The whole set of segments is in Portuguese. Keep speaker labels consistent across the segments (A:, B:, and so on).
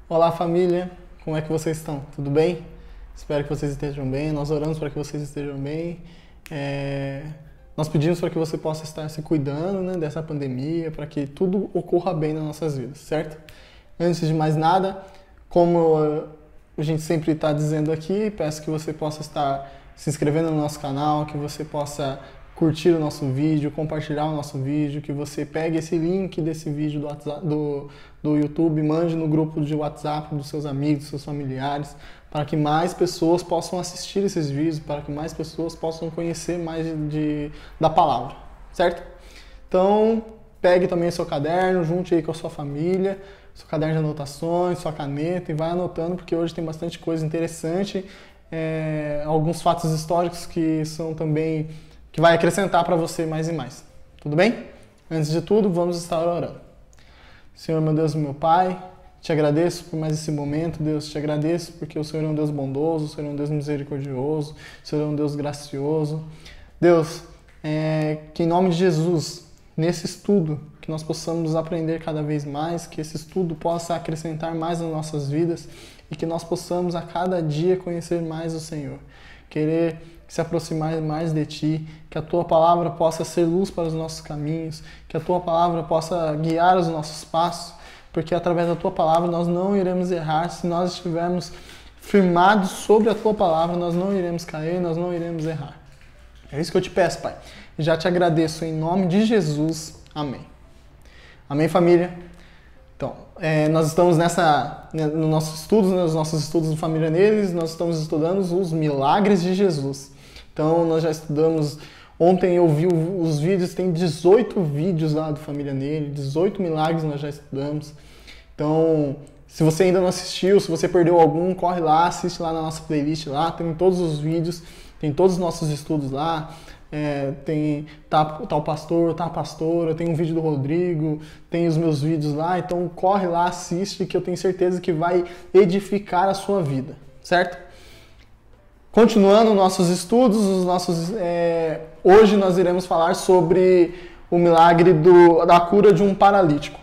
A: Olá, família, como é que vocês estão? Tudo bem? Espero que vocês estejam bem. Nós oramos para que vocês estejam bem. Nós pedimos para que você possa estar se cuidando, né, dessa pandemia, para que tudo ocorra bem nas nossas vidas, certo? Antes de mais nada, como a gente sempre está dizendo aqui, peço que você possa estar se inscrevendo no nosso canal, que você possa curtir o nosso vídeo, compartilhar o nosso vídeo, que você pegue esse link desse vídeo do YouTube, mande no grupo de WhatsApp dos seus amigos, dos seus familiares, para que mais pessoas possam assistir esses vídeos, para que mais pessoas possam conhecer mais da palavra, certo? Então, pegue também o seu caderno, junte aí com a sua família, seu caderno de anotações, sua caneta e vai anotando, porque hoje tem bastante coisa interessante, alguns fatos históricos que são também que vai acrescentar para você mais e mais. Tudo bem? Antes de tudo, vamos estar orando. Senhor, meu Deus e meu Pai, te agradeço por mais esse momento, Deus, te agradeço porque o Senhor é um Deus bondoso, o Senhor é um Deus misericordioso, o Senhor é um Deus gracioso. Deus, que em nome de Jesus, nesse estudo, que nós possamos aprender cada vez mais, que esse estudo possa acrescentar mais nas nossas vidas e que nós possamos a cada dia conhecer mais o Senhor, querer se aproximar mais de Ti, que a Tua Palavra possa ser luz para os nossos caminhos, que a Tua Palavra possa guiar os nossos passos, porque através da Tua Palavra nós não iremos errar. Se nós estivermos firmados sobre a Tua Palavra, nós não iremos cair, nós não iremos errar. É isso que eu te peço, Pai. E já te agradeço em nome de Jesus. Amém. Amém, família? Então, nós estamos nos nossos estudos de Família Neles, nós estamos estudando os milagres de Jesus. Então, nós já estudamos, ontem eu vi os vídeos, tem 18 vídeos lá do Família Nele, 18 milagres nós já estudamos. Então, se você ainda não assistiu, se você perdeu algum, corre lá, assiste lá na nossa playlist lá, tem todos os vídeos, tem todos os nossos estudos lá. Tá o pastor, tá a pastora, tem um vídeo do Rodrigo, tem os meus vídeos lá, então corre lá, assiste, que eu tenho certeza que vai edificar a sua vida, certo? Continuando nossos estudos, hoje nós iremos falar sobre o milagre da cura de um paralítico,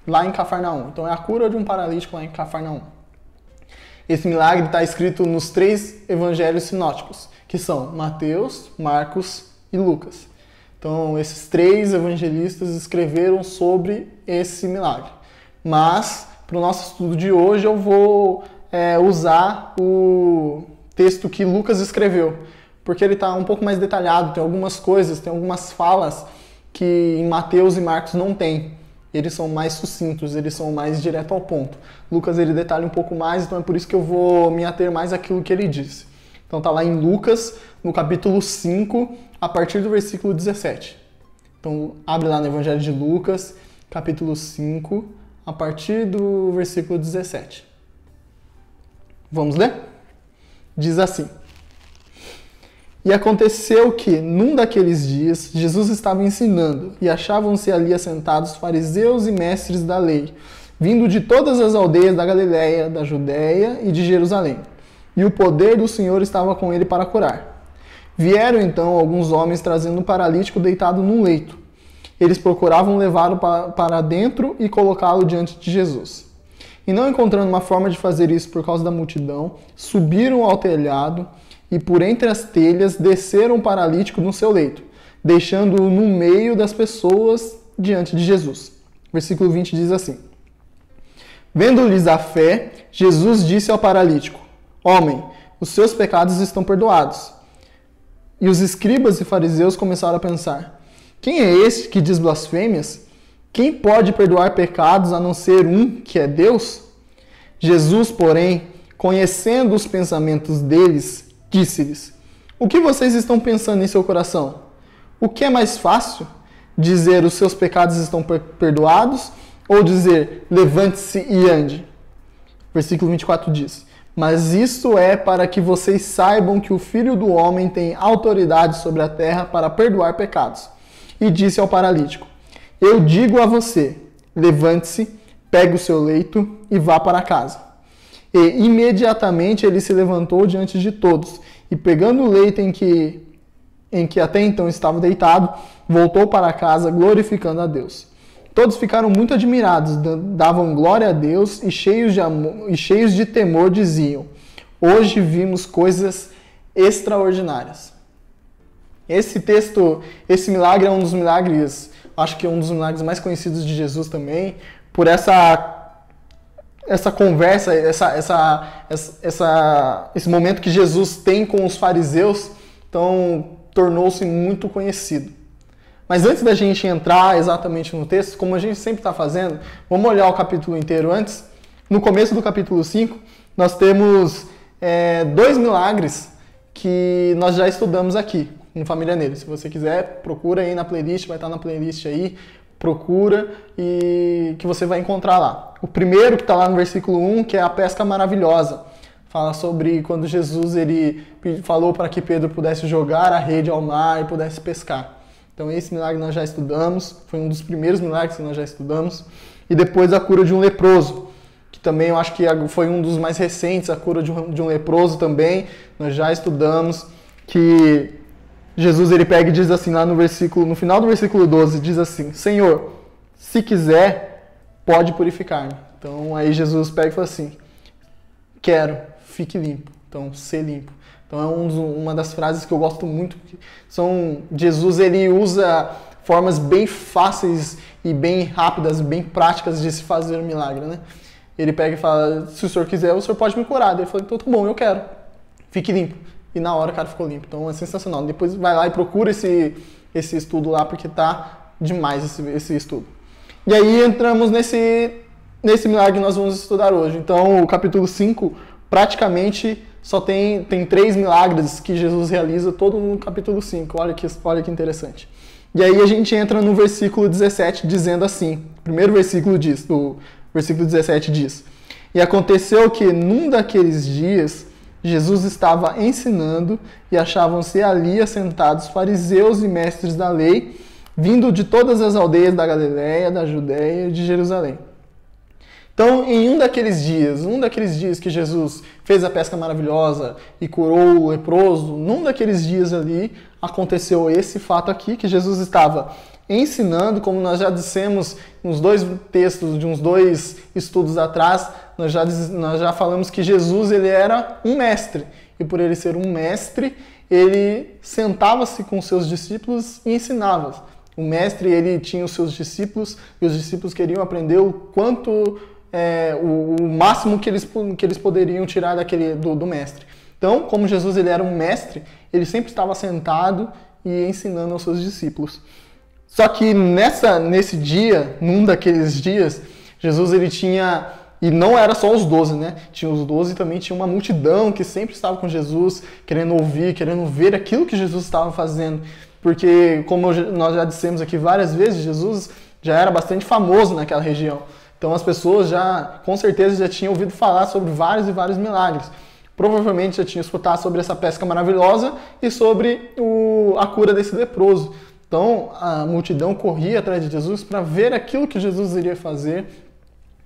A: lá em Cafarnaum. Então é a cura de um paralítico lá em Cafarnaum. Esse milagre está escrito nos 3 evangelhos sinóticos, que são Mateus, Marcos e Lucas. Então, esses 3 evangelistas escreveram sobre esse milagre. Mas, para o nosso estudo de hoje, eu vou usar o texto que Lucas escreveu, porque ele está um pouco mais detalhado, tem algumas coisas, tem algumas falas que em Mateus e Marcos não tem. Eles são mais sucintos, eles são mais direto ao ponto. Lucas, ele detalha um pouco mais, então é por isso que eu vou me ater mais àquilo que ele disse. Então está lá em Lucas, no capítulo 5, a partir do versículo 17. Então abre lá no Evangelho de Lucas, capítulo 5, a partir do versículo 17. Vamos ler? Diz assim: E aconteceu que, num daqueles dias, Jesus estava ensinando, e achavam-se ali assentados fariseus e mestres da lei, vindo de todas as aldeias da Galiléia, da Judéia e de Jerusalém. E o poder do Senhor estava com ele para curar. Vieram então alguns homens trazendo um paralítico deitado num leito. Eles procuravam levá-lo para dentro e colocá-lo diante de Jesus. E não encontrando uma forma de fazer isso por causa da multidão, subiram ao telhado e por entre as telhas desceram o paralítico no seu leito, deixando-o no meio das pessoas diante de Jesus. Versículo 20 diz assim: Vendo-lhes a fé, Jesus disse ao paralítico: Homem, os seus pecados estão perdoados. E os escribas e fariseus começaram a pensar: Quem é este que diz blasfêmias? Quem pode perdoar pecados a não ser um, que é Deus? Jesus, porém, conhecendo os pensamentos deles, disse-lhes: O que vocês estão pensando em seu coração? O que é mais fácil? Dizer os seus pecados estão perdoados? Ou dizer levante-se e ande? Versículo 24 diz: Mas isto é para que vocês saibam que o Filho do Homem tem autoridade sobre a terra para perdoar pecados. E disse ao paralítico: Eu digo a você, levante-se, pegue o seu leito e vá para casa. E imediatamente ele se levantou diante de todos, e pegando o leito em que até então estava deitado, voltou para casa glorificando a Deus. Todos ficaram muito admirados, davam glória a Deus e cheios de amor, e cheios de temor diziam: hoje vimos coisas extraordinárias. Esse texto, esse milagre é um dos milagres, acho que é um dos milagres mais conhecidos de Jesus também, por essa conversa, esse momento que Jesus tem com os fariseus, então tornou-se muito conhecido. Mas antes da gente entrar exatamente no texto, como a gente sempre está fazendo, vamos olhar o capítulo inteiro antes. No começo do capítulo 5, nós temos 2 milagres que nós já estudamos aqui, no Família Nele. Se você quiser, procura aí na playlist, vai estar na playlist aí, procura e que você vai encontrar lá. O primeiro que está lá no versículo 1, que é a pesca maravilhosa. Fala sobre quando Jesus ele falou para que Pedro pudesse jogar a rede ao mar e pudesse pescar. Então esse milagre nós já estudamos, foi um dos primeiros milagres que nós já estudamos. E depois a cura de um leproso, que também eu acho que foi um dos mais recentes, a cura de um leproso também, nós já estudamos, que Jesus ele pega e diz assim lá no final do versículo 12, diz assim: Senhor, se quiser, pode purificar-me. Então aí Jesus pega e fala assim: quero, fique limpo. Então, ser limpo. Então é uma das frases que eu gosto muito. Jesus ele usa formas bem fáceis e bem rápidas, bem práticas de se fazer um milagre, né? Ele pega e fala: se o senhor quiser, o senhor pode me curar. Ele falou: então tá bom, eu quero. Fique limpo. E na hora o cara ficou limpo. Então é sensacional. Depois vai lá e procura esse estudo lá, porque tá demais esse estudo. E aí entramos nesse milagre que nós vamos estudar hoje. Então o capítulo 5 praticamente só tem 3 milagres que Jesus realiza todo no capítulo 5. Olha que interessante. E aí a gente entra no versículo 17 dizendo assim. O primeiro versículo diz, o versículo 17 diz: E aconteceu que num daqueles dias Jesus estava ensinando e achavam-se ali assentados fariseus e mestres da lei, vindo de todas as aldeias da Galileia, da Judéia e de Jerusalém. Então, em um daqueles dias que Jesus fez a pesca maravilhosa e curou o leproso, num daqueles dias ali aconteceu esse fato aqui, que Jesus estava ensinando, como nós já dissemos nos 2 textos de uns 2 estudos atrás, nós já falamos que Jesus ele era um mestre, e por ele ser um mestre, ele sentava-se com seus discípulos e ensinava. O mestre ele tinha os seus discípulos, e os discípulos queriam aprender o quanto o máximo que eles poderiam tirar do mestre. Então, como Jesus ele era um mestre, ele sempre estava sentado e ensinando aos seus discípulos. Só que nesse dia, num daqueles dias, Jesus ele tinha, e não era só os 12, né? Tinha os 12 e também tinha uma multidão que sempre estava com Jesus, querendo ouvir, querendo ver aquilo que Jesus estava fazendo. Porque, como nós já dissemos aqui várias vezes, Jesus já era bastante famoso naquela região. Então as pessoas com certeza já tinham ouvido falar sobre vários e vários milagres. Provavelmente já tinham escutado sobre essa pesca maravilhosa e sobre a cura desse leproso. Então a multidão corria atrás de Jesus para ver aquilo que Jesus iria fazer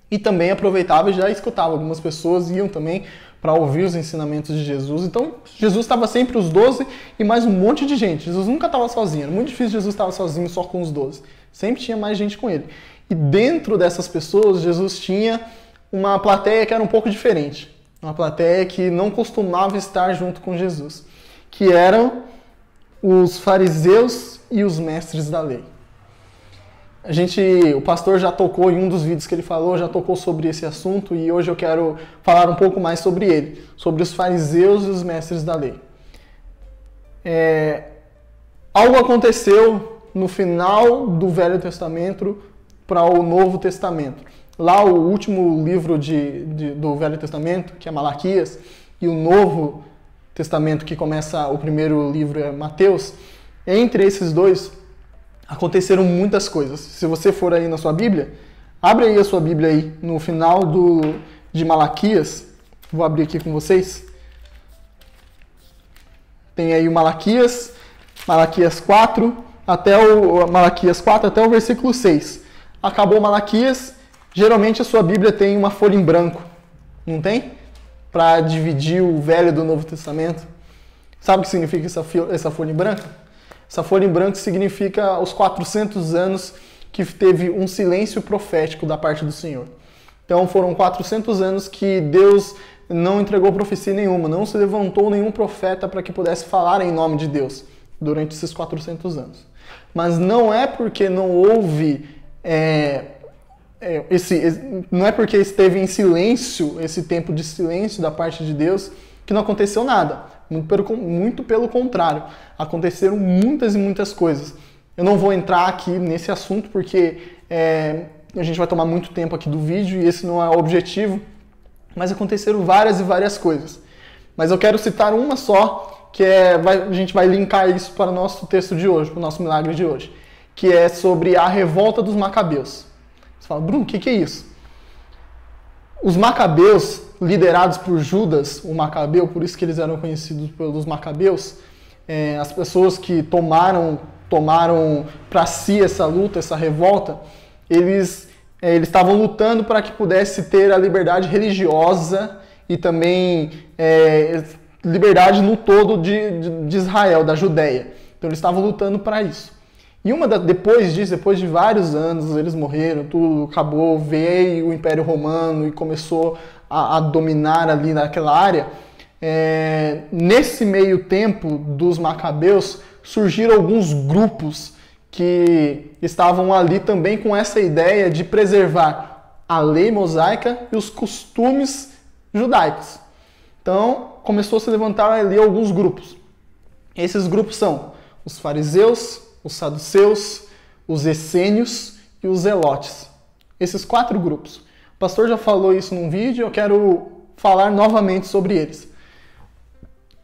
A: e também aproveitava e já escutava. Algumas pessoas iam também para ouvir os ensinamentos de Jesus. Então Jesus estava sempre os 12 e mais um monte de gente. Jesus nunca estava sozinho. Era muito difícil Jesus estar sozinho só com os 12. Sempre tinha mais gente com ele. E dentro dessas pessoas, Jesus tinha uma plateia que era um pouco diferente. Uma plateia que não costumava estar junto com Jesus. Que eram os fariseus e os mestres da lei. O pastor já tocou em um dos vídeos que ele falou, já tocou sobre esse assunto e hoje eu quero falar um pouco mais sobre ele. Sobre os fariseus e os mestres da lei. Algo aconteceu no final do Velho Testamento para o Novo Testamento. Lá o último livro do Velho Testamento, que é Malaquias, e o Novo Testamento, que começa, o primeiro livro é Mateus, entre esses dois aconteceram muitas coisas. Se você for aí na sua Bíblia, abre aí a sua Bíblia aí no final de Malaquias, vou abrir aqui com vocês. Tem aí o Malaquias 4, Malaquias 4 até o versículo 6. Acabou Malaquias, geralmente a sua Bíblia tem uma folha em branco, não tem? Para dividir o Velho do Novo Testamento. Sabe o que significa essa folha em branco? Essa folha em branco significa os 400 anos que teve um silêncio profético da parte do Senhor. Então foram 400 anos que Deus não entregou profecia nenhuma, não se levantou nenhum profeta para que pudesse falar em nome de Deus durante esses 400 anos. Mas não é porque não houve, não é porque esteve em silêncio, esse tempo de silêncio da parte de Deus, que não aconteceu nada. Muito pelo contrário, aconteceram muitas e muitas coisas. Eu não vou entrar aqui nesse assunto porque a gente vai tomar muito tempo aqui do vídeo e esse não é o objetivo, mas aconteceram várias e várias coisas. Mas eu quero citar uma só, que a gente vai linkar isso para o nosso texto de hoje, para o nosso milagre de hoje, que é sobre a revolta dos Macabeus. Você fala, Bruno, o que é isso? Os Macabeus, liderados por Judas, o Macabeu, por isso que eles eram conhecidos pelos Macabeus, as pessoas que tomaram para si essa luta, essa revolta, eles estavam lutando para que pudesse ter a liberdade religiosa e também liberdade no todo de Israel, da Judéia. Então eles estavam lutando para isso. E depois de vários anos, eles morreram, tudo acabou, veio o Império Romano e começou a dominar ali naquela área. Nesse meio tempo dos Macabeus, surgiram alguns grupos que estavam ali também com essa ideia de preservar a lei mosaica e os costumes judaicos. Então, começou a se levantar ali alguns grupos. Esses grupos são os fariseus, os saduceus, os essênios e os zelotes. Esses 4 grupos. O pastor já falou isso num vídeo, eu quero falar novamente sobre eles.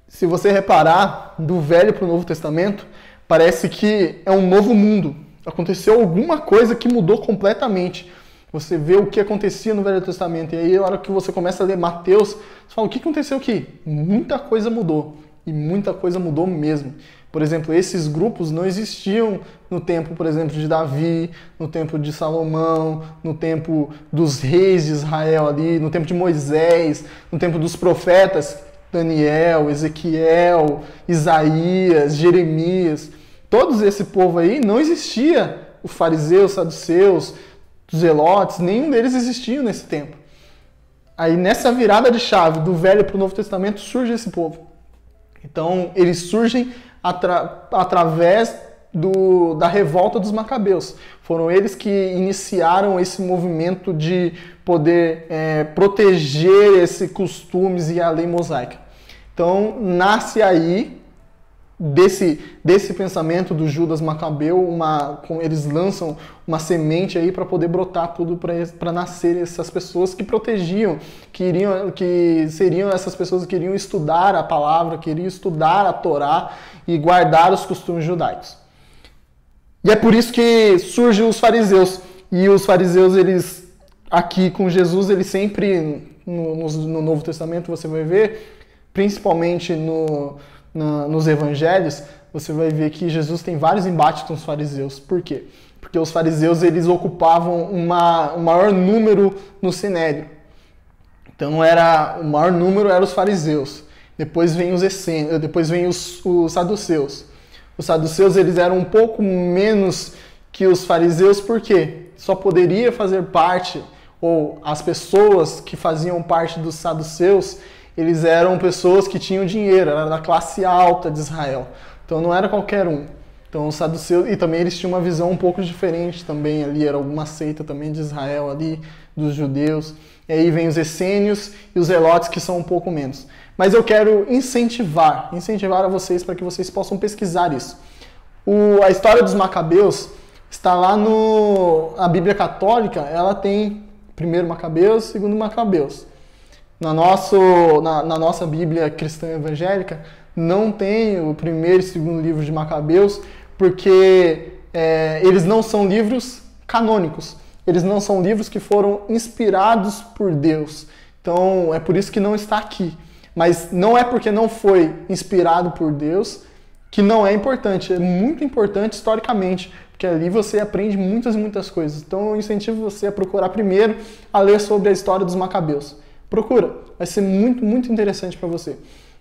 A: Se você reparar, do Velho para o Novo Testamento, parece que é um novo mundo. Aconteceu alguma coisa que mudou completamente. Você vê o que acontecia no Velho Testamento, e aí na hora que você começa a ler Mateus, você fala, o que aconteceu aqui? Muita coisa mudou, e muita coisa mudou mesmo. Por exemplo, esses grupos não existiam no tempo, por exemplo, de Davi, no tempo de Salomão, no tempo dos reis de Israel ali, no tempo de Moisés, no tempo dos profetas, Daniel, Ezequiel, Isaías, Jeremias. Todos esse povo aí não existia, os fariseus, saduceus, os zelotes, nenhum deles existia nesse tempo. Aí nessa virada de chave do Velho para o Novo Testamento surge esse povo. Então eles surgem através da revolta dos Macabeus. Foram eles que iniciaram esse movimento de poder proteger esses costumes e a lei mosaica. Então nasce aí desse pensamento do Judas Macabeu, eles lançam uma semente aí para poder brotar tudo para nascer essas pessoas que protegiam, que seriam essas pessoas que iriam estudar a palavra, que iriam estudar a Torá e guardar os costumes judaicos. E é por isso que surgem os fariseus. E os fariseus, eles aqui com Jesus, eles sempre, no Novo Testamento você vai ver, principalmente nos evangelhos, você vai ver que Jesus tem vários embates com os fariseus. Por quê? Porque os fariseus eles ocupavam o maior número no sinédrio. Então o maior número eram os fariseus. Depois vem os essênios, depois vem os saduceus. Os saduceus eles eram um pouco menos que os fariseus, porque só poderia fazer parte, ou as pessoas que faziam parte dos saduceus, eles eram pessoas que tinham dinheiro, era da classe alta de Israel. Então não era qualquer um. Então os saduceus, e também eles tinham uma visão um pouco diferente também ali, era alguma seita também de Israel ali, dos judeus. E aí vem os essênios e os zelotes que são um pouco menos. Mas eu quero incentivar a vocês para que vocês possam pesquisar isso. A história dos Macabeus está lá na Bíblia Católica, ela tem primeiro Macabeus, segundo Macabeus. Na nossa Bíblia cristã evangélica, não tem o primeiro e segundo livro de Macabeus, porque eles não são livros canônicos. Eles não são livros que foram inspirados por Deus. Então, é por isso que não está aqui. Mas não é porque não foi inspirado por Deus que não é importante. É muito importante historicamente, porque ali você aprende muitas e muitas coisas. Então, eu incentivo você a procurar primeiro a ler sobre a história dos Macabeus. Procura, vai ser muito, muito interessante para você.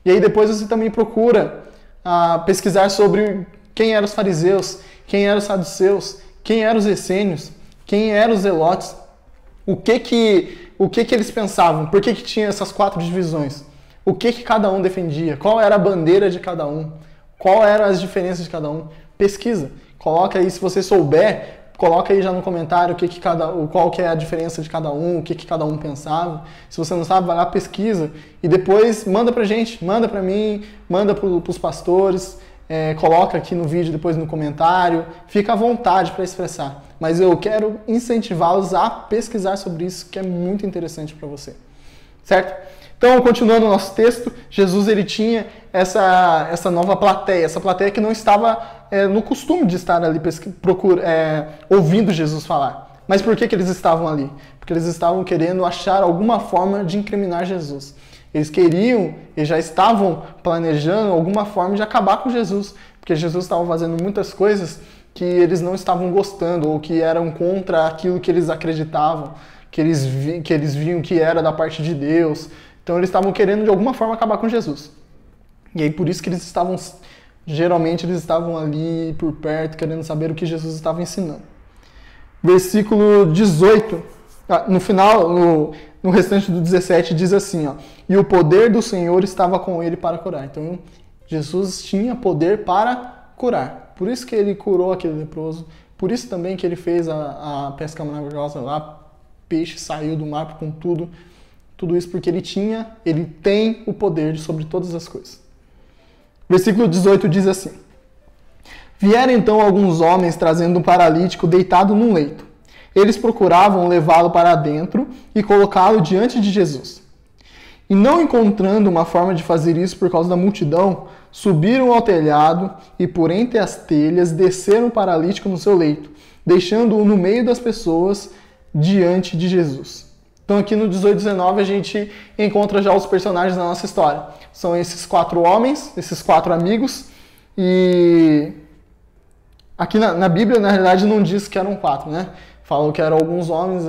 A: E aí depois você também procura pesquisar sobre quem eram os fariseus, quem eram os saduceus, quem eram os essênios, quem eram os zelotes, o que eles pensavam, por que tinha essas 4 divisões, o que cada um defendia, qual era a bandeira de cada um, qual eram as diferenças de cada um. Pesquisa, coloca aí, se você souber, coloca aí já no comentário qual que é a diferença de cada um, o que cada um pensava. Se você não sabe, vai lá, pesquisa e depois manda pra gente, manda pra mim, manda pros pastores, coloca aqui no vídeo, depois no comentário, fica à vontade para expressar. Mas eu quero incentivá-los a pesquisar sobre isso, que é muito interessante para você. Certo? Então, continuando o nosso texto, Jesus ele tinha essa nova plateia, essa plateia que não estava no costume de estar ali ouvindo Jesus falar. Mas por que eles estavam ali? Porque eles estavam querendo achar alguma forma de incriminar Jesus. Eles queriam e já estavam planejando alguma forma de acabar com Jesus, porque Jesus estava fazendo muitas coisas que eles não estavam gostando ou que eram contra aquilo que eles acreditavam, que eles viam que era da parte de Deus. Então eles estavam querendo de alguma forma acabar com Jesus. E aí por isso que geralmente eles estavam ali por perto, querendo saber o que Jesus estava ensinando. Versículo 18, no final, no restante do 17, diz assim, ó, e o poder do Senhor estava com ele para curar. Então Jesus tinha poder para curar. Por isso que ele curou aquele leproso, por isso também que ele fez a pesca maravilhosa lá, peixe saiu do mar com tudo isso porque ele tem o poder sobre todas as coisas. Versículo 18 diz assim, vieram então alguns homens trazendo um paralítico deitado num leito. Eles procuravam levá-lo para dentro e colocá-lo diante de Jesus. E não encontrando uma forma de fazer isso por causa da multidão, subiram ao telhado e por entre as telhas desceram o paralítico no seu leito, deixando-o no meio das pessoas diante de Jesus. Então aqui no 18 e 19 a gente encontra já os personagens da nossa história. São esses 4 homens, esses 4 amigos, e aqui na Bíblia, na realidade, não diz que eram 4, né? Falam que eram alguns homens,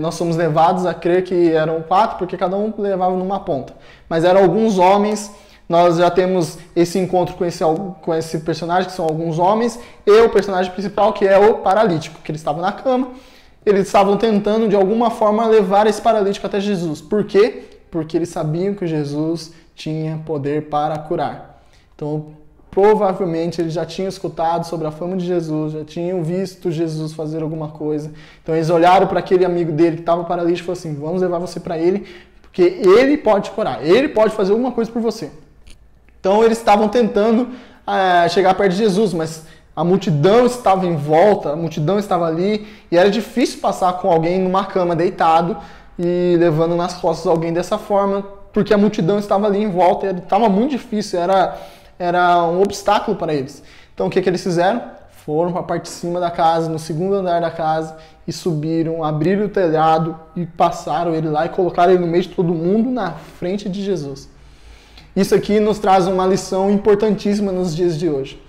A: nós somos levados a crer que eram 4, porque cada um levava numa ponta. Mas eram alguns homens, nós já temos esse encontro com esse personagem, que são alguns homens, e o personagem principal, que é o paralítico, que ele estava na cama. Eles estavam tentando, de alguma forma, levar esse paralítico até Jesus. Por quê? Porque eles sabiam que Jesus tinha poder para curar. Então, provavelmente, eles já tinham escutado sobre a fama de Jesus, já tinham visto Jesus fazer alguma coisa. Então, eles olharam para aquele amigo dele que estava paralítico e falaram assim, vamos levar você para ele, porque ele pode te curar, ele pode fazer alguma coisa por você. Então, eles estavam tentando chegar perto de Jesus, mas a multidão estava em volta, a multidão estava ali, e era difícil passar com alguém numa cama deitado e levando nas costas alguém dessa forma, porque a multidão estava ali em volta, e estava muito difícil, era um obstáculo para eles. Então o que eles fizeram? Foram para a parte de cima da casa, no segundo andar da casa, e subiram, abriram o telhado e passaram ele lá e colocaram ele no meio de todo mundo na frente de Jesus. Isso aqui nos traz uma lição importantíssima nos dias de hoje.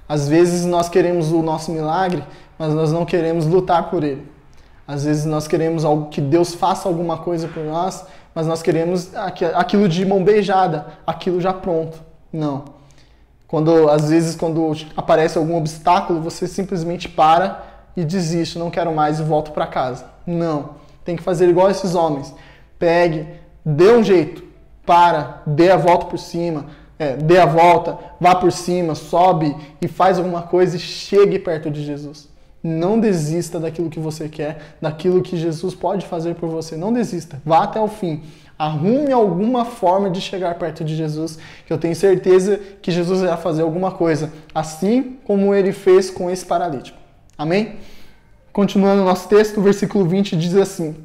A: Às vezes nós queremos o nosso milagre, mas nós não queremos lutar por ele. Às vezes nós queremos que Deus faça alguma coisa por nós, mas nós queremos aquilo de mão beijada, aquilo já pronto. Não. Às vezes quando aparece algum obstáculo, você simplesmente para e desiste, não quero mais e volto para casa. Não. Tem que fazer igual esses homens. Pegue, dê um jeito, dê a volta por cima, dê a volta, vá por cima, sobe e faz alguma coisa e chegue perto de Jesus. Não desista daquilo que você quer, daquilo que Jesus pode fazer por você. Não desista, vá até o fim. Arrume alguma forma de chegar perto de Jesus, que eu tenho certeza que Jesus vai fazer alguma coisa, assim como ele fez com esse paralítico. Amém? Continuando o nosso texto, o versículo 20 diz assim,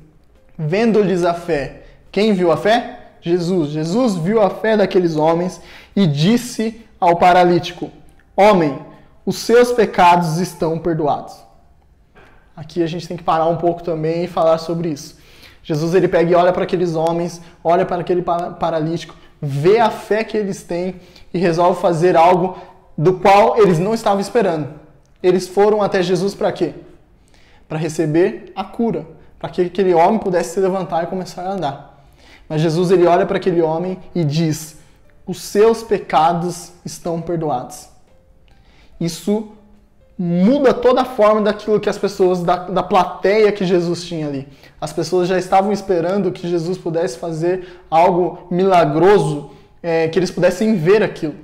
A: vendo-lhes a fé. Quem viu a fé? Jesus. Jesus viu a fé daqueles homens e disse ao paralítico, homem, os seus pecados estão perdoados. Aqui a gente tem que parar um pouco também e falar sobre isso. Jesus ele pega e olha para aqueles homens, olha para aquele paralítico, vê a fé que eles têm e resolve fazer algo do qual eles não estavam esperando. Eles foram até Jesus para quê? Para receber a cura, para que aquele homem pudesse se levantar e começar a andar. Mas Jesus ele olha para aquele homem e diz, os seus pecados estão perdoados. Isso muda toda a forma daquilo que as pessoas, da plateia que Jesus tinha ali. As pessoas já estavam esperando que Jesus pudesse fazer algo milagroso, que eles pudessem ver aquilo.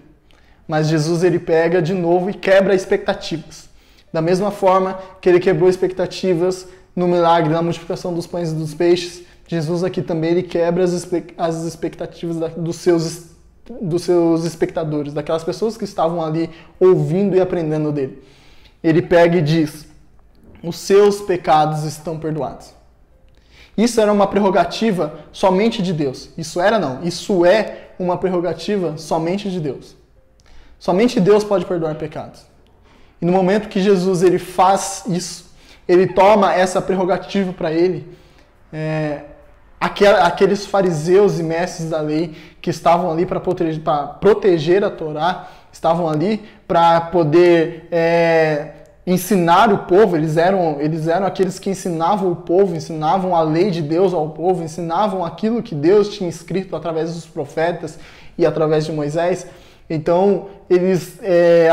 A: Mas Jesus, ele pega de novo e quebra expectativas. Da mesma forma que ele quebrou expectativas no milagre da multiplicação dos pães e dos peixes, Jesus aqui também ele quebra as expectativas dos seus espectadores, daquelas pessoas que estavam ali ouvindo e aprendendo dele. Ele pega e diz: os seus pecados estão perdoados. Isso era uma prerrogativa somente de Deus. Isso é uma prerrogativa somente de Deus. Somente Deus pode perdoar pecados. E no momento que Jesus ele faz isso, ele toma essa prerrogativa para ele, aqueles fariseus e mestres da lei que estavam ali para proteger a Torá, estavam ali para poder ensinar o povo, eles eram aqueles que ensinavam o povo, ensinavam a lei de Deus ao povo, ensinavam aquilo que Deus tinha escrito através dos profetas e através de Moisés. Então, eles,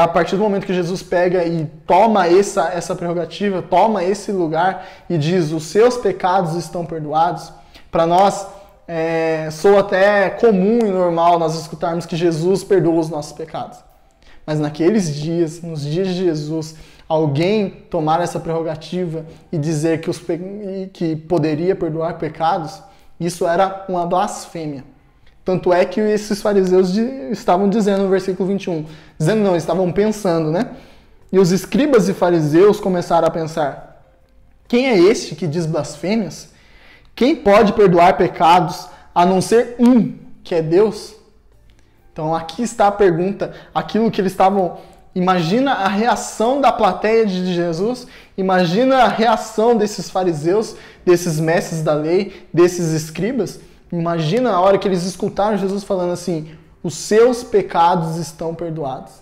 A: a partir do momento que Jesus pega e toma essa prerrogativa, toma esse lugar e diz: os seus pecados estão perdoados, para nós soa até comum e normal nós escutarmos que Jesus perdoa os nossos pecados. Mas naqueles dias, nos dias de Jesus, alguém tomar essa prerrogativa e dizer que poderia perdoar pecados, isso era uma blasfêmia. Tanto é que esses fariseus estavam dizendo no versículo 21, estavam pensando, né? E os escribas e fariseus começaram a pensar: quem é este que diz blasfêmias? Quem pode perdoar pecados a não ser um, que é Deus? Então aqui está a pergunta, aquilo que eles estavam... Imagina a reação da plateia de Jesus, imagina a reação desses fariseus, desses mestres da lei, desses escribas. Imagina a hora que eles escutaram Jesus falando assim: os seus pecados estão perdoados.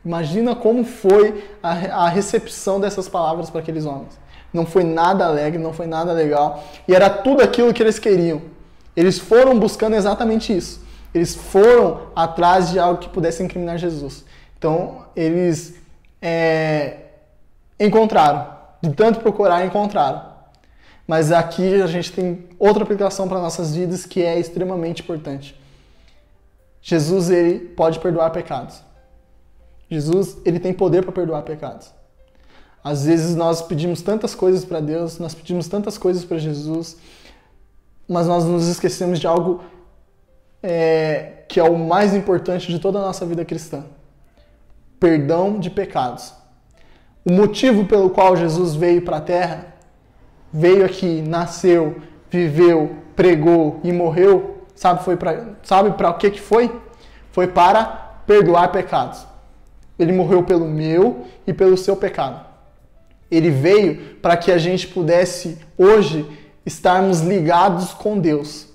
A: Imagina como foi a recepção dessas palavras para aqueles homens. Não foi nada alegre, não foi nada legal. E era tudo aquilo que eles queriam. Eles foram buscando exatamente isso. Eles foram atrás de algo que pudesse incriminar Jesus. Então, eles encontraram. De tanto procurar, encontraram. Mas aqui a gente tem outra aplicação para nossas vidas que é extremamente importante. Jesus, ele pode perdoar pecados. Jesus, ele tem poder para perdoar pecados. Às vezes nós pedimos tantas coisas para Deus, nós pedimos tantas coisas para Jesus, mas nós nos esquecemos de algo que é o mais importante de toda a nossa vida cristã. Perdão de pecados. O motivo pelo qual Jesus veio para a Terra, veio aqui, nasceu, viveu, pregou e morreu, sabe para o que foi? Foi para perdoar pecados. Ele morreu pelo meu e pelo seu pecado. Ele veio para que a gente pudesse, hoje, estarmos ligados com Deus.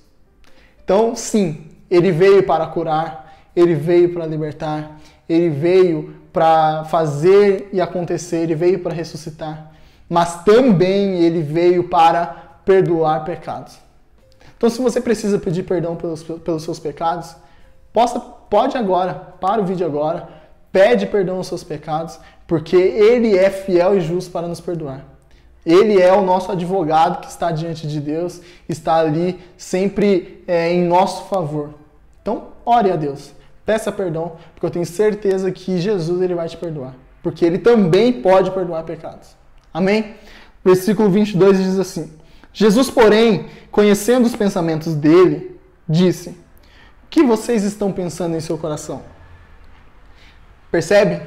A: Então, sim, ele veio para curar, ele veio para libertar, ele veio para fazer e acontecer, ele veio para ressuscitar. Mas também ele veio para perdoar pecados. Então, se você precisa pedir perdão pelos seus pecados, pode agora, para o vídeo agora, pede perdão aos seus pecados, porque ele é fiel e justo para nos perdoar. Ele é o nosso advogado que está diante de Deus, está ali sempre em nosso favor. Então, ore a Deus, peça perdão, porque eu tenho certeza que Jesus ele vai te perdoar, porque ele também pode perdoar pecados. Amém? Versículo 22 diz assim: Jesus, porém, conhecendo os pensamentos dele, disse: o que vocês estão pensando em seu coração? Percebe?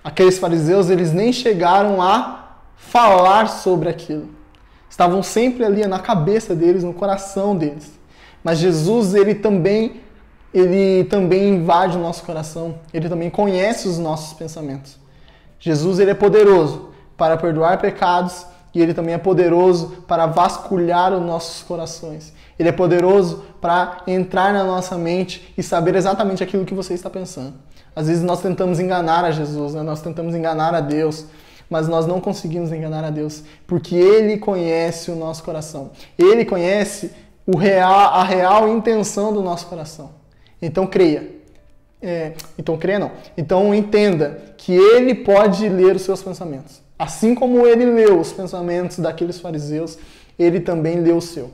A: Aqueles fariseus, eles nem chegaram a falar sobre aquilo. Estavam sempre ali na cabeça deles, no coração deles. Mas Jesus, ele também invade o nosso coração. Ele também conhece os nossos pensamentos. Jesus, ele é poderoso para perdoar pecados e ele também é poderoso para vasculhar os nossos corações. Ele é poderoso para entrar na nossa mente e saber exatamente aquilo que você está pensando. Às vezes nós tentamos enganar a Jesus, né? Nós tentamos enganar a Deus, mas nós não conseguimos enganar a Deus, porque Ele conhece o nosso coração. Ele conhece a real intenção do nosso coração. Então creia, Então creia não. Então entenda que ele pode ler os seus pensamentos. Assim como ele leu os pensamentos daqueles fariseus, ele também leu o seu.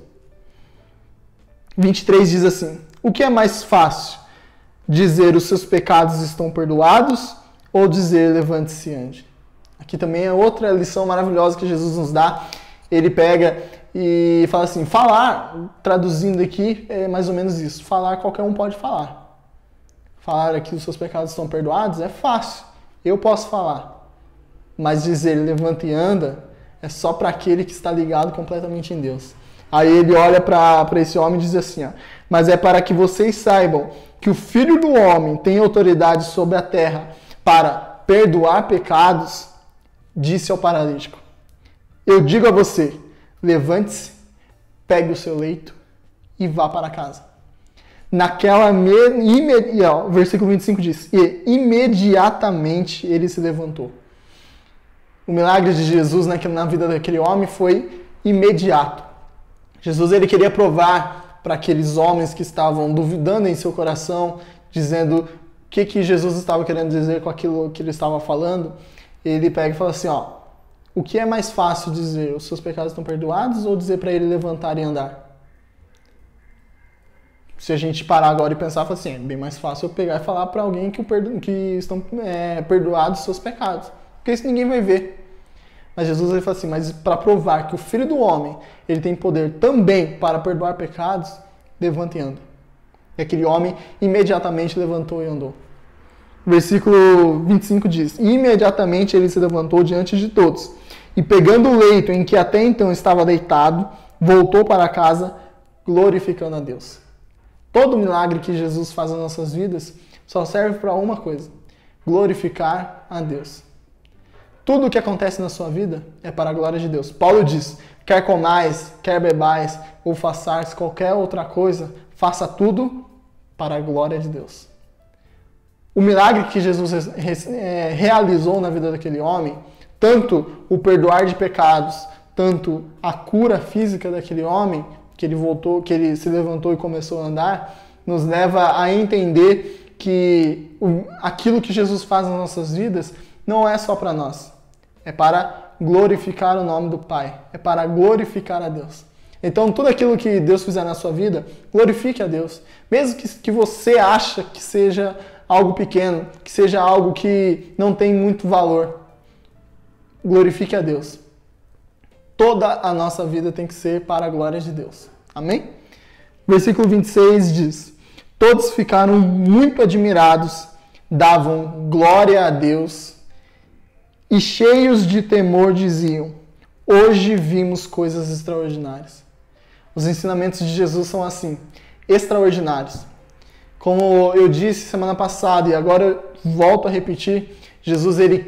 A: 23 diz assim: o que é mais fácil? Dizer os seus pecados estão perdoados ou dizer levante-se e ande? Aqui também é outra lição maravilhosa que Jesus nos dá. Ele pega e fala assim, falar, traduzindo aqui, é mais ou menos isso. Falar, qualquer um pode falar. Falar que os seus pecados estão perdoados é fácil. Eu posso falar. Mas dizer levanta e anda é só para aquele que está ligado completamente em Deus. Aí ele olha para esse homem e diz assim, ó, mas é para que vocês saibam que o Filho do Homem tem autoridade sobre a terra para perdoar pecados, disse ao paralítico. Eu digo a você, levante-se, pegue o seu leito e vá para casa. Versículo 25 diz, e imediatamente ele se levantou. O milagre de Jesus na vida daquele homem foi imediato. Jesus ele queria provar para aqueles homens que estavam duvidando em seu coração, dizendo o que Jesus estava querendo dizer com aquilo que ele estava falando. Ele pega e fala assim, ó, o que é mais fácil dizer, os seus pecados estão perdoados, ou dizer para ele levantar e andar? Se a gente parar agora e pensar, fala assim, é bem mais fácil eu pegar e falar para alguém que estão perdoados os seus pecados, porque isso ninguém vai ver. Mas Jesus ele fala assim, mas para provar que o Filho do Homem ele tem poder também para perdoar pecados, levanta e anda. E aquele homem imediatamente levantou e andou. Versículo 25 diz, e imediatamente ele se levantou diante de todos, e pegando o leito em que até então estava deitado, voltou para casa, glorificando a Deus. Todo milagre que Jesus faz nas nossas vidas só serve para uma coisa, glorificar a Deus. Tudo o que acontece na sua vida é para a glória de Deus. Paulo diz, quer comais, quer bebais, ou façais qualquer outra coisa, faça tudo para a glória de Deus. O milagre que Jesus realizou na vida daquele homem, tanto o perdoar de pecados, tanto a cura física daquele homem, que ele se levantou e começou a andar, nos leva a entender que aquilo que Jesus faz nas nossas vidas não é só para nós. É para glorificar o nome do Pai. É para glorificar a Deus. Então, tudo aquilo que Deus fizer na sua vida, glorifique a Deus. Mesmo que você acha que seja algo pequeno, que seja algo que não tem muito valor, glorifique a Deus. Toda a nossa vida tem que ser para a glória de Deus. Amém? Versículo 26 diz, todos ficaram muito admirados, davam glória a Deus e cheios de temor diziam, hoje vimos coisas extraordinárias. Os ensinamentos de Jesus são assim, extraordinários. Como eu disse semana passada e agora eu volto a repetir, Jesus ele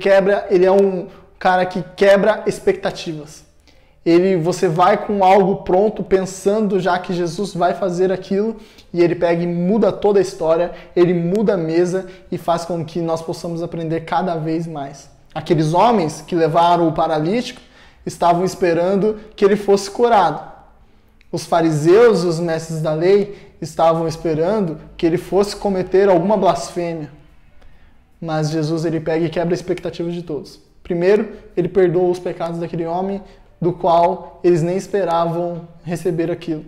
A: é um cara que quebra expectativas. Você vai com algo pronto, pensando já que Jesus vai fazer aquilo, e ele pega e muda toda a história, ele muda a mesa e faz com que nós possamos aprender cada vez mais. Aqueles homens que levaram o paralítico estavam esperando que ele fosse curado. Os fariseus e os mestres da lei estavam esperando que ele fosse cometer alguma blasfêmia. Mas Jesus ele pega e quebra a expectativa de todos. Primeiro, ele perdoa os pecados daquele homem, do qual eles nem esperavam receber aquilo.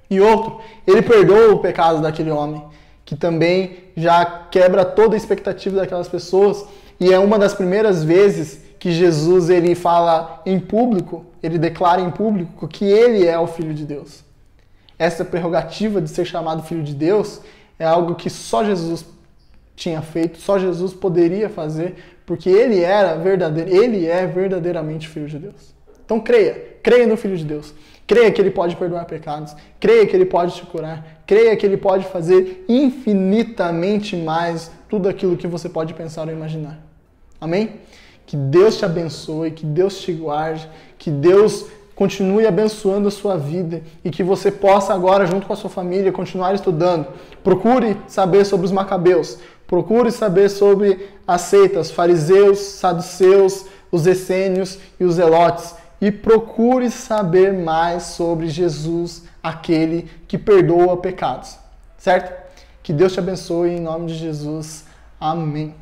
A: E outro, ele perdoa o pecado daquele homem, que também já quebra toda a expectativa daquelas pessoas, e é uma das primeiras vezes que Jesus ele fala em público, ele declara em público que ele é o Filho de Deus. Essa prerrogativa de ser chamado Filho de Deus é algo que só Jesus tinha feito, só Jesus poderia fazer, porque ele é verdadeiramente Filho de Deus. Então creia no Filho de Deus. Creia que ele pode perdoar pecados, creia que ele pode te curar, creia que ele pode fazer infinitamente mais tudo aquilo que você pode pensar ou imaginar. Amém? Que Deus te abençoe, que Deus te guarde, que Deus continue abençoando a sua vida e que você possa agora, junto com a sua família, continuar estudando. Procure saber sobre os macabeus, procure saber sobre as seitas, fariseus, saduceus, os essênios e os zelotes. E procure saber mais sobre Jesus, aquele que perdoa pecados. Certo? Que Deus te abençoe em nome de Jesus. Amém.